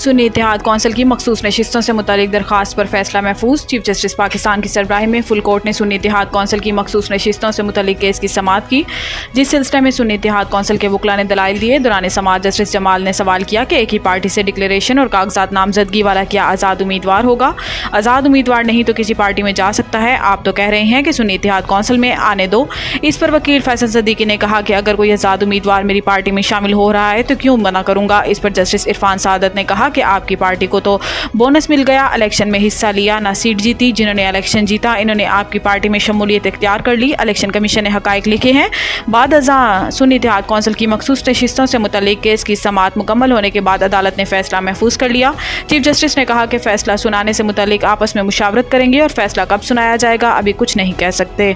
सुन्नी इत्तेहाद council की मखसूस नशिस्तों से मुतालिक दरखास्त पर फैसला महफूज। चीफ जस्टिस पाकिस्तान की सरबराही में फुल कोर्ट ने सुन्नी इत्तेहाद कौंसिल की मखसूस नशिस्तों से मुतालिक केस की समाअत की, जिस सिलसिले में सुन्नी इत्तेहाद कौंसिल के वकला ने दलाइल दिए। दौरान समाअत जस्टिस जमाल ने सवाल किया कि एक ही पार्टी से डिक्लेरेशन और कागजात नामजदगी वाला क्या आज़ाद उम्मीदवार होगा? आज़ाद उम्मीदवार नहीं तो किसी पार्टी में जा सकता है। आप तो कह रहे हैं कि सुन्नी इत्तेहाद कौंसिल में आने दो। इस पर वकील फैसल सदीकी ने कहा कि अगर कोई आज़ाद उम्मीदवार मेरी पार्टी में शामिल हो रहा है तो क्यों मना करूंगा। इस पर जस्टिस इरफान सादत ने कहा कि आपकी पार्टी को तो बोनस मिल गया, इलेक्शन में हिस्सा लिया, ना सीट जीती। जिन्होंने इलेक्शन जीता इन्होंने आपकी पार्टी में शमूलियत इख्तियार कर ली। इलेक्शन कमीशन ने हकाइक लिखे हैं। बाद अज़ां सुन्नी इत्तेहाद कौंसिल की मखसूस नशिस्तों से मुतल्लिक केस की समाअत मुकम्मल होने के बाद अदालत ने फैसला महफूज कर लिया। चीफ जस्टिस ने कहा कि फैसला सुनाने से मुतल्लिक आपस में मुशावरत करेंगे और फैसला कब सुनाया जाएगा अभी कुछ नहीं कह सकते।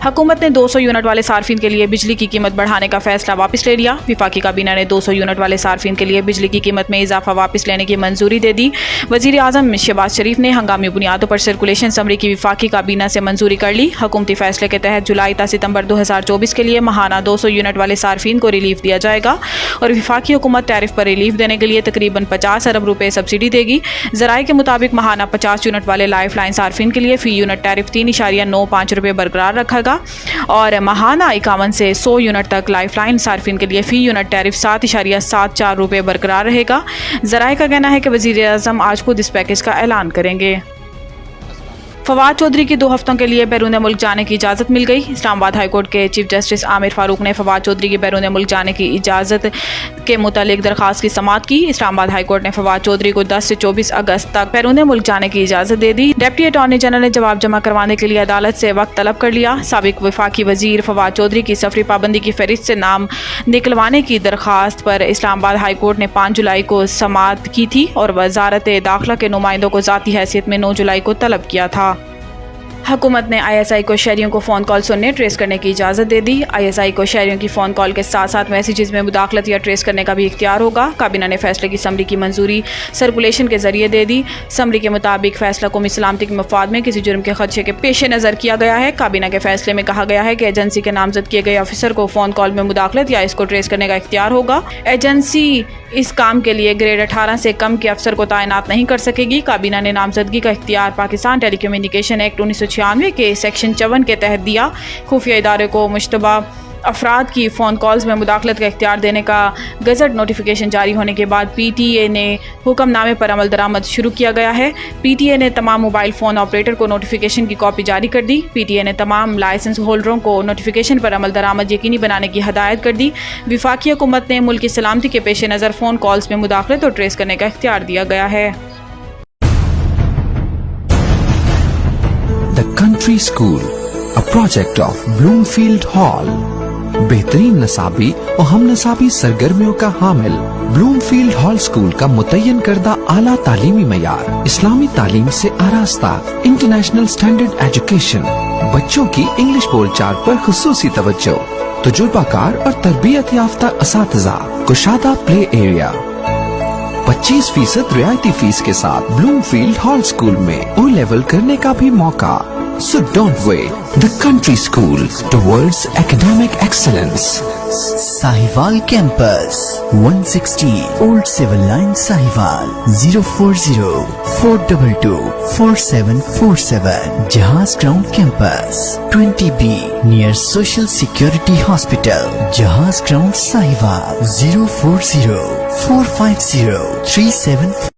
हुकूमत ने 200 यूनिट वाले सार्फिन के लिए बिजली की कीमत बढ़ाने का फैसला वापस ले लिया। वफाकी काबीना ने 200 यूनिट वाले सार्फिन के लिए बिजली की कीमत में इजाफा वापस लेने की मंजूरी दे दी। वज़ीर आज़म शहबाज शरीफ ने हंगामी बुनियादों पर सर्कुलेशन समरी की वफाकी काबीना से मंजूरी कर ली। हुकूमती फैसले के तहत जुलाई ता सितंबर 2024 के लिए माहाना 200 यूनिट वाले सार्फिन को रिलीफ दिया जाएगा और वफाकी हुकूमत टैरिफ पर रिलीफ देने के लिए तकरीबन 50 अरब रुपये सब्सिडी देगी। ज़राए के मुताबिक माहाना 50 यूनिट वाले लाइफ लाइन सार्फिन के लिए फ़ी यूनिट टैरिफ 3.95 रुपये बरकरार रखेगा और माहाना 51 से 100 यूनिट तक लाइफ लाइन सार्फिन के लिए फ़ी यूनिट टैरिफ 7.74 रुपये बरकरार रहेगा। ज़राए का कहना है कि वज़ीर आज़म आज खुद इस पैकेज का ऐलान करेंगे। फवाद चौधरी की 2 हफ्तों के लिए बैरून मुल्क जाने की इजाज़त मिल गई। इस्लामाबाद हाई कोर्ट के चीफ जस्टिस आमिर फारूक ने फवाद चौधरी की बैरून मुल्क जाने की इजाज़त के मुतालिक दरखास्त की समाअत की। इस्लामाबाद हाई कोर्ट ने फवाद चौधरी को 10 से 24 अगस्त तक बैरून मुल्क जाने की इजाज़त दे दी। डिप्टी अटॉर्नी जनरल ने जवाब जमा करवाने के लिए अदालत से वक्त तलब कर लिया। साबिक वफाकी वज़ीर फवाद चौधरी की सफरी पाबंदी की फहरिस्त से नाम निकलवाने की दरखास्त पर इस्लामाबाद हाई कोर्ट ने 5 जुलाई को समाअत की थी और वजारत दाखिला के नुमाइंदों को ज़ाती हैसियत में 9 जुलाई को तलब किया था। हुकूमत ने ISI को शहरियों को फ़ोन कॉल सुनने ट्रेस करने की इजाज़त दे दी। ISI को शहरियों की फ़ोन कॉल के साथ साथ मैसेजेस में मुदाखलत या ट्रेस करने का भी इख्तियार होगा। काबीना ने फैसले की समरी की मंजूरी सर्कुलेशन के जरिए दे दी। समरी के मुताबिक फैसला कौमी सलामती के मफाद में किसी जुर्म के खदशे के पेश नज़र किया गया है। काबीना के फैसले में कहा गया है कि एजेंसी के नामजद किए गए ऑफिसर को फ़ोन कॉल में मुदाखलत या इसको ट्रेस करने का इख्तियार होगा। एजेंसी इस काम के लिए ग्रेड 18 से कम के अफसर को तैनात नहीं कर सकेगी। काबीना ने नामजदगी का इख्तियार पाकिस्तान टेली कम्युनिकेशन एक्ट 1996 के सेक्शन 54 के तहत दिया। खुफिया इदारे को मुश्तबा अफराद की फ़ोन कॉल्स में मुदाखलत का इख्तियार देने का गज़ट नोटिफिकेशन जारी होने के बाद PTA ने हुक्मनामे पर अमल दरामद शुरू किया गया है। PTA ने तमाम मोबाइल फ़ोन ऑपरेटर को नोटिफिकेशन की कॉपी जारी कर दी। PTA ने तमाम लाइसेंस होल्डरों को नोटिफिकेशन पर अमल दरामद यकीनी बनाने की हदायत कर दी। वफाकी हुकूमत ने मुल्क की सलामती के पेश नज़र फ़ोन कॉल्स में मुदाखलत और ट्रेस करने का इख्तियार दिया गया है। The Country School, a project of Bloomfield Hall. बेहतरीन नसाबी और हम नसाबी सरगर्मियों का हामिल ब्लूमफील्ड हॉल स्कूल का मुतय्यन करदा आला तालीमी मयार, इस्लामी तालीम से आरास्ता, इंटरनेशनल स्टैंडर्ड एजुकेशन, बच्चों की इंग्लिश बोलचाल पर खुसूसी तवज्जो, तजुर्बाकार और तरबियत याफ्ता असातिज़ा, कुशादा प्ले एरिया, 25% रियायती फीस के साथ ब्लूमफील्ड हॉल स्कूल में O लेवल करने का भी मौका। So don't wait. The Country School towards academic excellence. Sahiwal Campus, 160 Old Civil Line, Sahiwal, 040-422-4747. Jahaz Ground Campus, 20B near Social Security Hospital, Jahaz Ground, Sahiwal, 040-450-37